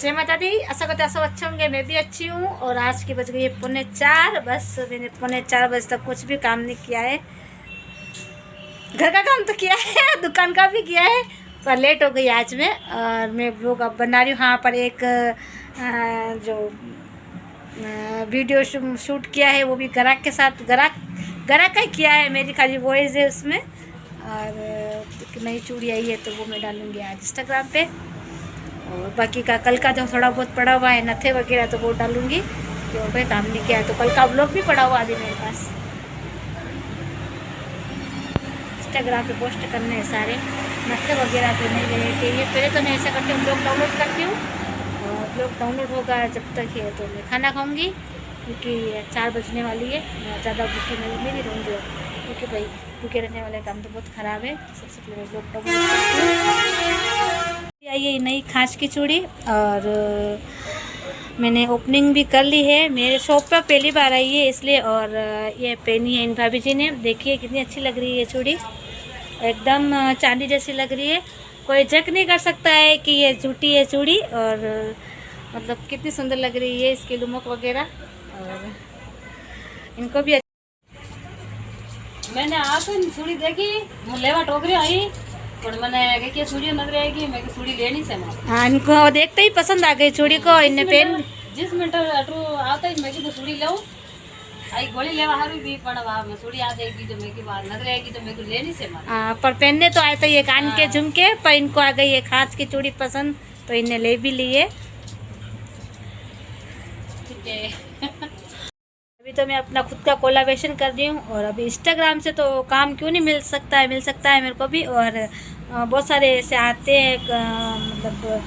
जय माता दी। आशा करते सब अच्छे होंगे, मैं भी अच्छी हूँ। और आज की बज गई है 3:45। बस मैंने 3:45 बजे तक कुछ भी काम नहीं किया है। घर का काम तो किया है, दुकान का भी किया है, पर लेट हो गई आज मैं। और मैं ब्लॉग अब बना रही हूँ। हाँ, पर एक जो वीडियो शूट किया है वो भी ग्राहक के साथ, ग्राहक का ही किया है, मेरी खाली वॉइस है उसमें। और एक नई चूड़ी आई है तो वो मैं डालूँगी आज इंस्टाग्राम पे। और बाकी का कल का जो थोड़ा बहुत पड़ा हुआ है नथे वगैरह तो वो डालूंगी, क्योंकि काम नहीं किया है। तो कल का व्लॉग भी पड़ा हुआ अभी मेरे पास, इंस्टाग्राम पे पोस्ट करने हैं सारे नथे वगैरह पे नहीं रहने के लिए। पहले तो मैं ऐसा करती हूँ, ब्लॉग डाउनलोड करती हूँ, और ब्लॉग डाउनलोड होगा जब तक है तो मैं खाना खाऊँगी, क्योंकि 4 बजने वाली है। ज़्यादा भूखी मैं नहीं रहूँगी, क्योंकि भाई भूखे रहने वाले काम तो बहुत ख़राब है। सबसे पहले ब्लॉग डाउनलोड आई है नई खाँच की चूड़ी, और मैंने ओपनिंग भी कर ली है। मेरे शॉप पर पहली बार आई है इसलिए। और ये पहनी है इन भाभी जी ने, देखिए कितनी अच्छी लग रही है चूड़ी, एकदम चांदी जैसी लग रही है। कोई जक नहीं कर सकता है कि ये झूठी है चूड़ी। और मतलब कितनी सुंदर लग रही है इसकी लुमक वगैरह। और इनको भी मैंने आकर चूड़ी देखी, लेवा टोकरी आई, पर मैंने क्या चूड़ी नजर आएगी, मैं चूड़ी लेनी से मां। हाँ, इनको देखते ही पसंद आ गई चूड़ी को। इन्हें पेन जिस मिनट अटू आता है मैं तो चूड़ी लूं, आई गोली लेवा हारू भी पड़वा मैं चूड़ी आ जाएगी जो मैं की बात नजर आएगी तो मैं को लेनी से मां। हां, पर पहनने तो आए तो ये कान के झुमके, पर इनको आ गई ये खांच की चूड़ी पसंद, तो इन्हें ले भी लिए। ठीक है। अभी तो मैं अपना खुद का कोलाब्रेशन कर रही हूँ। और अभी इंस्टाग्राम से तो काम क्यों नहीं मिल सकता है मेरे को भी। और बहुत सारे ऐसे आते हैं मतलब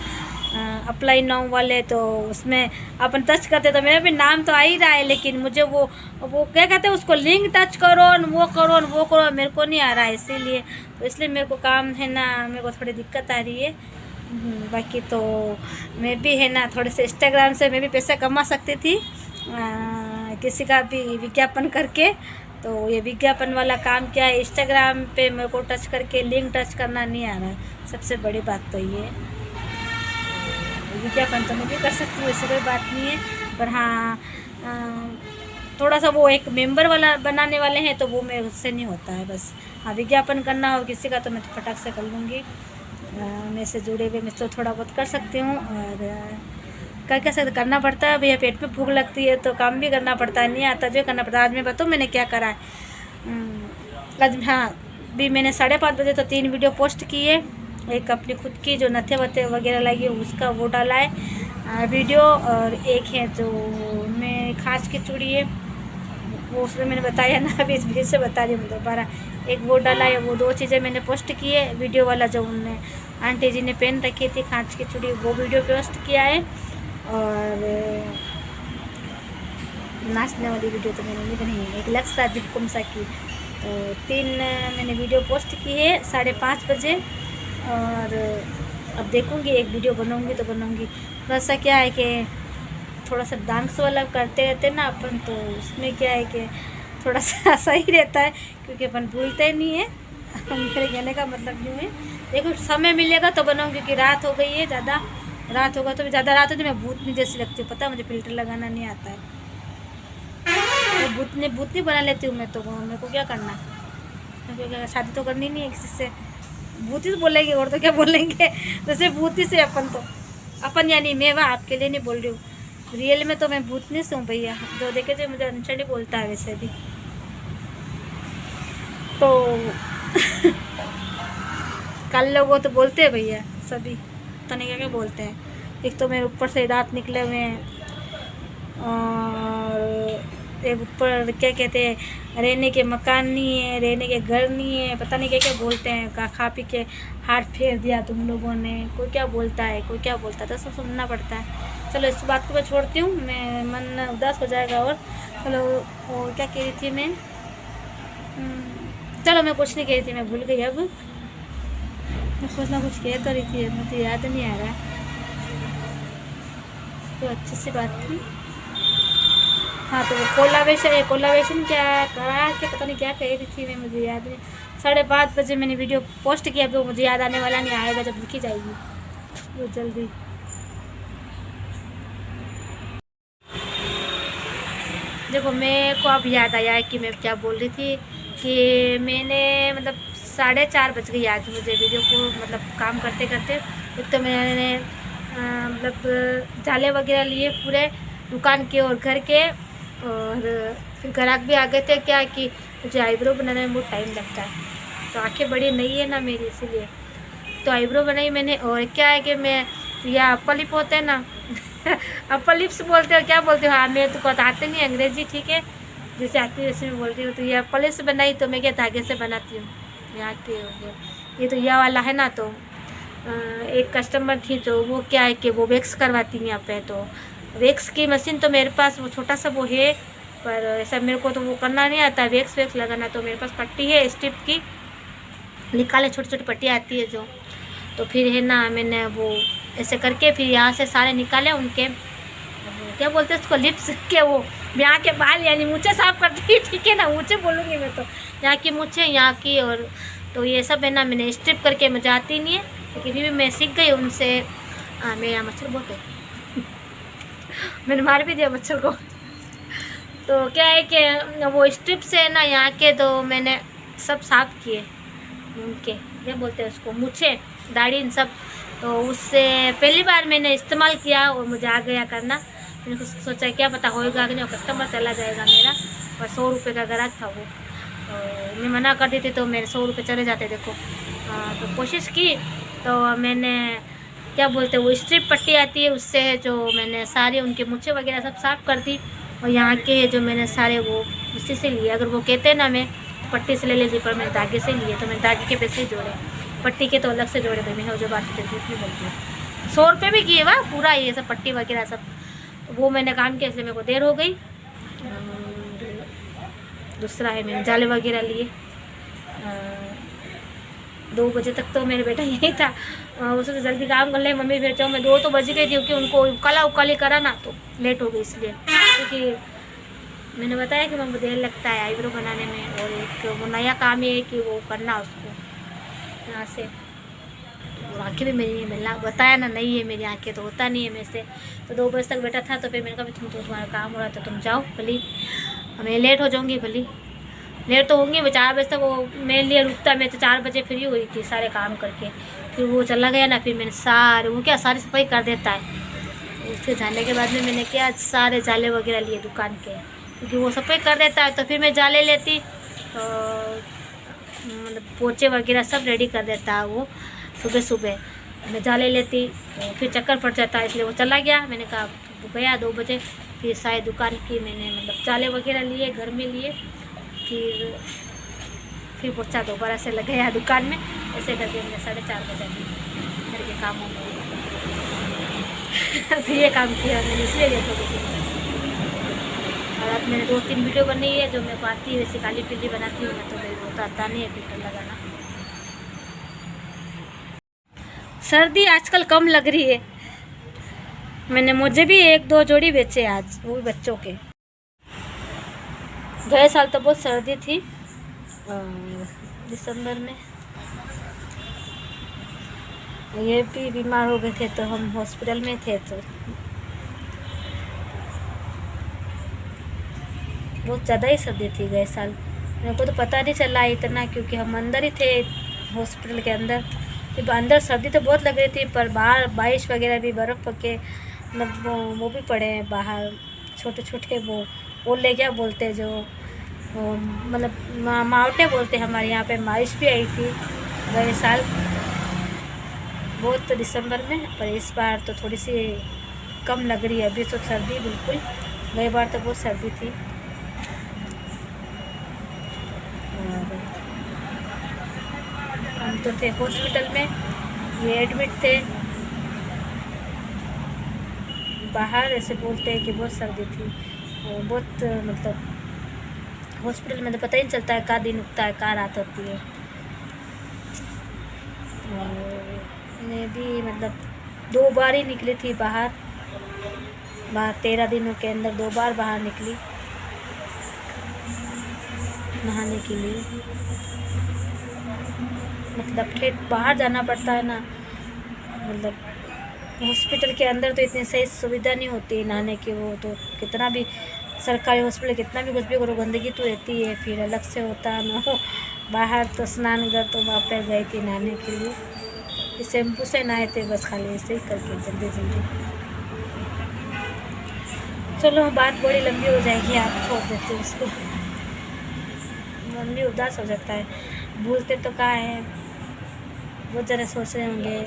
अप्लाई नाउ वाले, तो उसमें अपन टच करते तो मेरा भी नाम तो आ ही रहा है, लेकिन मुझे वो क्या कहते हैं उसको, लिंक टच करो, वो करो, मेरे को नहीं आ रहा है। इसलिए मेरे को काम है ना, मेरे को थोड़ी दिक्कत आ रही है। बाकी तो मैं भी है ना थोड़े से इंस्टाग्राम से मैं भी पैसा कमा सकती थी, किसी का भी विज्ञापन करके। तो ये विज्ञापन वाला काम क्या है, इंस्टाग्राम पे मेरे को टच करके लिंक टच करना नहीं आ रहा है। सबसे बड़ी बात तो ये, विज्ञापन तो मैं भी कर सकती हूँ, ऐसी कोई बात नहीं है। पर हाँ, थोड़ा सा वो एक मेंबर वाला बनाने वाले हैं तो वो मेरे उससे नहीं होता है। बस हाँ, विज्ञापन करना हो किसी का तो मैं तो फटाक से कर लूँगी। मैं से जुड़े हुए मैं तो थोड़ा बहुत कर सकती हूँ। और क्या सकते करना पड़ता है भैया, पेट में भूख लगती है तो काम भी करना पड़ता है, नहीं आता जो करना पड़ता है। आज मैं बताऊँ मैंने क्या करा है। आज हाँ, भी मैंने 5:30 बजे तो 3 वीडियो पोस्ट की है। एक अपनी खुद की जो नथे वथे वगैरह लगी उसका वो डाला है वीडियो, और एक है जो मैं खाँच की चूड़ी है वो उसमें मैंने बताया ना, अभी इस वीडियो से बता रही हूँ दोबारा। एक वो डाला है, वो 2 चीज़ें मैंने पोस्ट की है। वीडियो वाला जो उनने आंटी जी ने पहन रखी थी खाँच की चूड़ी, वो वीडियो पोस्ट किया है। और नाचने वाली वीडियो तो मैंने नहीं बनाई है, एक लक्ष्य राजीव कुमसा की। तो 3 मैंने वीडियो पोस्ट की है 5:30 बजे। और अब देखूँगी एक वीडियो बनाऊँगी तो बनाऊँगी। थोड़ा सा क्या है कि थोड़ा सा डांस वाला करते रहते ना अपन, तो उसमें क्या है कि थोड़ा सा सही रहता है, क्योंकि अपन भूलते नहीं है। मेरे कहने का मतलब यूँ है, देखो समय मिलेगा तो बनाऊँगी, क्योंकि रात हो गई है, ज़्यादा रात होगा तो ज़्यादा रात होती मैं भूतनी जैसी लगती हूँ। पता है मुझे फिल्टर लगाना नहीं आता है, तो भूतनी बना लेती हूँ मैं। तो मेरे को क्या करना, क्योंकि शादी तो करनी नहीं है किसी से। भूती तो बोलेंगे और तो क्या बोलेंगे, जैसे भूती से अपन यानी मैं वह आपके लिए नहीं बोल रही हूँ, रियल में तो मैं भूतनी से हूँ भैया। जो देखे थे मुझे अनचढ़ी बोलता है वैसे भी तो कल लोगों तो बोलते हैं भैया सभी, तो नहीं क्या बोलते हैं। एक तो मेरे ऊपर से दांत निकले हुए हैं, और एक ऊपर क्या कहते हैं, रहने के मकान नहीं है, रहने के घर नहीं है, पता नहीं क्या क्या बोलते हैं। खा पी के हाथ फेर दिया तुम लोगों ने, कोई क्या बोलता है, कोई क्या बोलता है, तो सब सुनना पड़ता है। चलो इस बात को मैं छोड़ती हूँ, मैं मन उदास हो जाएगा। और चलो वो क्या कह रही थी मैं, चलो मैं कुछ नहीं कह रही थी, मैं भूल गई। अब मैं कुछ ना कुछ कह तो रही थी, मुझे याद नहीं आ रहा। तो अच्छी सी बात थी। हाँ, तो वो कोलाब्रेशन क्या करा के पता नहीं क्या कह रही थी मैं, मुझे याद नहीं। 5:30 बजे मैंने वीडियो पोस्ट किया, तो मुझे याद आने वाला नहीं, आएगा जब लिखी जाएगी वो जल्दी। देखो मेरे को अब याद आया है कि मैं क्या बोल रही थी कि मैंने मतलब 4:30 बज गई आज मुझे वीडियो को मतलब काम करते करते। एक तो मैंने मतलब जाले वगैरह लिए पूरे दुकान के और घर के, और फिर ग्राहक भी आ गए थे। क्या कि मुझे आईब्रो बनाने में बहुत टाइम लगता है, तो आंखें बड़ी नहीं है ना मेरी, इसीलिए तो आईब्रो बनाई मैंने। और क्या है कि मैं या अपर लिप होते हैं ना अपर लिप्स बोलते हो क्या बोलते हो, हाँ मैं तो बताते नहीं अंग्रेजी, ठीक है जैसे आती है वैसे मैं बोलती हूँ। तो ये अपर लिप्स बनाई तो मैं क्या धागे से बनाती हूँ यहाँ के। ये तो यह वाला है ना, तो एक कस्टमर थी तो वो क्या है कि वो वैक्स करवाती है यहाँ पे, तो वैक्स की मशीन तो मेरे पास वो छोटा सा वो है, पर ऐसा मेरे को तो वो करना नहीं आता वैक्स लगाना। तो मेरे पास पट्टी है स्ट्रिप की, निकाले छोटी छोटी पट्टी आती है जो, तो फिर है ना मैंने वो ऐसे करके फिर यहाँ से सारे निकाले उनके क्या बोलते हैं उसको, लिप्स के वो यहाँ के बाल यानी मूछें साफ करती है, ठीक है ना, मूछें बोलूँगी मैं तो, यहाँ की मूछें यहाँ की। और तो ये सब है ना मैंने स्ट्रिप करके, मुझे आती नहीं है लेकिन फिर भी मैं सीख गई उनसे। मैं यहाँ मच्छर बहुत है मैंने मार भी दिया मच्छर को। तो क्या है कि वो स्ट्रिप से ना यहाँ के तो मैंने सब साफ किए उनके, क्या बोलते हैं उसको, मूछें दाढ़ी इन सब। तो उससे पहली बार मैंने इस्तेमाल किया और मुझे आ गया करना। मैंने कुछ सोचा क्या पता होएगा कि नहीं, कस्टमर चला जाएगा मेरा। और 100 रुपये का ग्राहक था वो, तो मैं मना कर दी थी तो मेरे 100 रुपये चले जाते देखो। तो कोशिश की, तो मैंने क्या बोलते हैं वो स्ट्रिप पट्टी आती है उससे है जो मैंने सारे उनके मूछें वगैरह सब साफ़ कर दी। और यहाँ के जो मैंने सारे वो उसी से लिए, अगर वो कहते हैं ना मैं पट्टी से ले लीजिए, पर मैंने धागे से लिए तो मैंने धागे के पैसे जोड़े, पट्टी के तो अलग से जोड़े भाई। मैंने जो बात की झूठ नहीं बोलती हूँ, 100 रुपये भी किए वाह पूरा ये सब पट्टी वगैरह सब। तो वो मैंने काम किया इसलिए मेरे को देर हो गई। दूसरा है मैंने जाले वगैरह लिए, 2 बजे तक तो मेरा बेटा यही था, उससे जल्दी काम कर ले मम्मी, फिर मैं 2 तो बज गई थी क्योंकि उनको उकाला उकाली करा ना तो लेट हो गई इसलिए। क्योंकि मैंने बताया कि मुझे देर लगता है आईब्रो बनाने में, और एक वो नया काम ही है कि वो करना उसको यहाँ से। आँखें भी मेरी मिलना बताया ना नहीं है मेरी आँखें, तो होता नहीं है मेरे से। तो 2 बजे तक बैठा था तो फिर मैंने कहा तुम तो तुम्हारा काम हो रहा था तुम जाओ भली, मैं लेट हो जाऊँगी भली, लेट तो होंगी। 4 बजे तक वो मेरे लिए रुकता, मैं तो 4 बजे फ्री हुई थी सारे काम करके। फिर वो चला गया ना, फिर मैंने सारे वो क्या सारी सफाई कर देता है। उसके जाने के बाद में मैंने क्या सारे जाले वगैरह लिए दुकान के, क्योंकि वो सफाई कर देता है। तो फिर मैं जाले लेती तो मतलब पोचे वगैरह सब रेडी कर देता है वो, सुबह सुबह मैं जाले लेती तो फिर चक्कर पड़ जाता है, इसलिए वो चला गया। मैंने कहा वो गया 2 बजे, फिर सारे दुकान की मैंने मतलब जाले वगैरह लिए, घर में लिए, फिर पोछा दोबारा से लगाया दुकान में। ऐसे करके मैंने 4:30 बजे घर के कामों में तो ये काम किया मैंने, इसलिए लेट हो गई। और अब मैंने 2-3 वीडियो बनाई है जो मैं आती है वैसे काली पीली बनाती हूँ, मैं तो मेरे को आता नहीं है फिल्टर लगाना। सर्दी आजकल कम लग रही है, मैंने मुझे भी 1-2 जोड़ी बेचे आज, वो भी बच्चों के। गए साल तो बहुत सर्दी थी दिसंबर में, ये भी बीमार हो गए थे तो हम हॉस्पिटल में थे, तो बहुत ज़्यादा ही सर्दी थी गए साल। मेरे को तो पता नहीं चला इतना क्योंकि हम अंदर ही थे हॉस्पिटल के अंदर। फिर अंदर सर्दी तो बहुत लग रही थी, पर बाहर बारिश वगैरह भी, बर्फ़ पके मतलब वो भी पड़े हैं बाहर, छोटे छोटे वो ओले क्या बोलते हैं जो मतलब मावटे बोलते हैं हमारे यहाँ पे। बारिश भी आई थी गए साल बहुत दिसंबर में, पर इस बार तो थोड़ी सी कम लग रही है अभी तो सर्दी बिल्कुल। गई बार तो बहुत सर्दी थी। हम तो थे हॉस्पिटल में, ये एडमिट थे बाहर, ऐसे बोलते हैं कि बहुत सर्दी थी और बहुत मतलब हॉस्पिटल में तो पता ही नहीं चलता है कहाँ दिन उगता है कहाँ रात होती है। मैं भी मतलब 2 बार ही निकली थी बाहर 13 दिनों के अंदर 2 बार बाहर निकली नहाने के लिए। मतलब ठेठ बाहर जाना पड़ता है ना, मतलब हॉस्पिटल के अंदर तो इतनी सही सुविधा नहीं होती नहाने की, वो तो कितना भी सरकारी हॉस्पिटल कितना भी कुछ भी करो, गंदगी तो रहती है, फिर अलग से होता ना हो। बाहर तो स्नान घर तो वहाँ पर गए थे नहाने के लिए, शैम्पू से नहाए थे बस, खाली ऐसे ही करके जल्दी जल्दी। चलो बात बड़ी लंबी हो जाएगी, आप छोड़ देते उसको, मन भी उदास हो जाता है। भूलते तो कहाँ है, बहुत ज़्यादा सोच रहे होंगे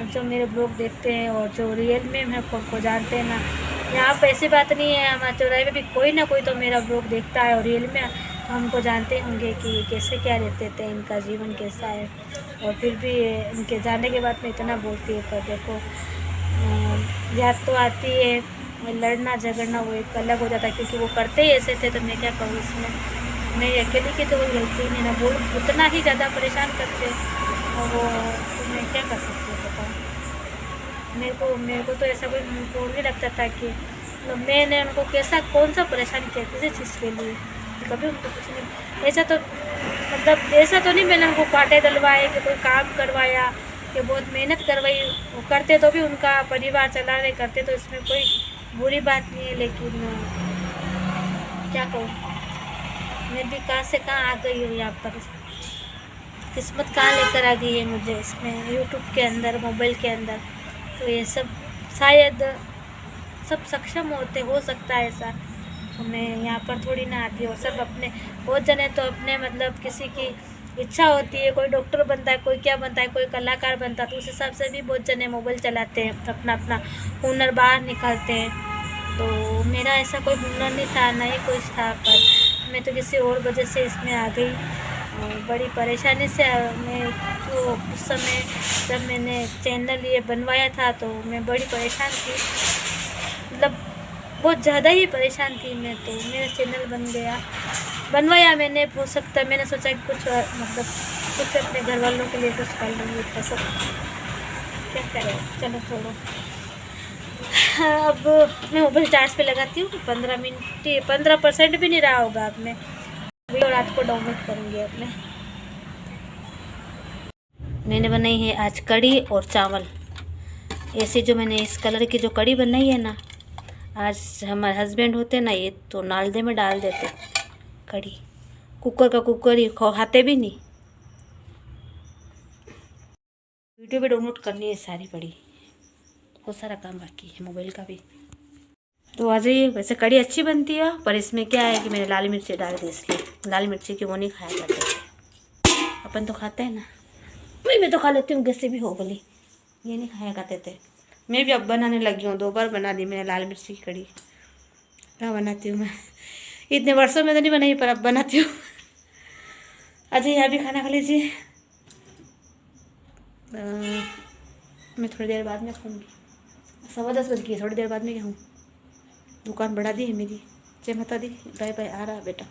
जो मेरे ब्लॉग देखते हैं और जो रियल में मेरे को जानते हैं ना। यहाँ पर ऐसी बात नहीं है, हमारे चौराहे में भी कोई ना कोई तो मेरा ब्लॉग देखता है और रियल में तो हमको जानते होंगे कि कैसे क्या रहते थे, इनका जीवन कैसा है। और फिर भी इनके जाने के बाद में इतना बोलती है, पर देखो याद तो आती है, लड़ना झगड़ना वो एक अलग हो जाता है, क्योंकि वो करते ही ऐसे थे। तो मैं क्या कहूँ इसमें, मेरी अकेले की तो कोई गलती नहीं ना, वो उतना ही ज़्यादा परेशान करते और वो तो मैं क्या कर सकती हूँ बताओ। मेरे को तो ऐसा कोई उनको नहीं लगता था कि मैंने उनको कैसा कौन सा परेशान किया किसी चीज़ के लिए, कभी उनको कुछ नहीं ऐसा तो मतलब ऐसा तो नहीं मैंने उनको कांटे डलवाए कि कोई काम करवाया कि बहुत मेहनत करवाई। वो करते तो भी उनका परिवार चला रहे करते, तो इसमें कोई बुरी बात नहीं है। लेकिन क्या कहूँ, मैं भी कहाँ से कहाँ आ गई हूँ यहाँ पर, किस्मत कहाँ लेकर आ गई है मुझे इसमें, यूट्यूब के अंदर, मोबाइल के अंदर। तो ये सब शायद सब सक्षम होते, हो सकता है ऐसा, तो मैं यहाँ पर थोड़ी ना आती हूँ। सब अपने बहुत जने तो अपने मतलब किसी की इच्छा होती है, कोई डॉक्टर बनता है, कोई क्या बनता है, कोई कलाकार बनता है, तो उस हिसाब से भी बहुत जने मोबाइल चलाते हैं, अपना अपना हुनर बाहर निकालते हैं। तो मेरा ऐसा कोई हुनर नहीं था, ना ही कुछ था, पर मैं तो किसी और वजह से इसमें आ गई। बड़ी परेशानी से मैं तो उस समय जब मैंने चैनल ये बनवाया था तो मैं बड़ी परेशान थी, मतलब बहुत ज़्यादा ही परेशान थी मैं। तो मेरा चैनल बनवाया मैंने, हो सकता है मैंने सोचा कि कुछ मतलब कुछ अपने घर वालों के लिए कुछ कर लूँगी, तो सब क्या करें, चलो छोड़ो। अब मैं मोबाइल चार्ज पे लगाती हूँ, 15% भी नहीं रहा होगा अब मैं वीडियो रात को डाउनलोड करूँगी। अब मैंने बनाई है आज कड़ी और चावल, ऐसे जो मैंने इस कलर की जो कड़ी बनाई है ना, आज हमारे हस्बैंड होते ना ये तो नालदे में डाल देते कड़ी, कुकर का कुकर ही खाते भी नहीं। वीडियो भी डाउनलोड करनी है सारी पड़ी, बहुत सारा काम बाकी है मोबाइल का भी। तो आ जाइए। वैसे कड़ी अच्छी बनती है, पर इसमें क्या है कि मैंने लाल मिर्ची डाल दी, इसलिए लाल मिर्ची की वो नहीं खाया जाता है, अपन तो खाते हैं ना, मैं तो खा लेती हूँ, कैसे भी हो बोली, ये नहीं खाया करते थे। मैं भी अब बनाने लगी हूँ, 2 बार बना दी मैंने लाल मिर्ची की कड़ी। क्या बनाती हूँ मैं, इतने वर्षों में तो नहीं बनाई, पर अब बनाती हूँ। अच्छा यहाँ भी खाना खा लीजिए, मैं थोड़ी देर बाद में खाऊँगी, 10:15 बज गई, थोड़ी देर बाद में खाऊँ। दुकान बढ़ा दी है मेरी। जय माता दी, बाय बाय, आ रहा बेटा।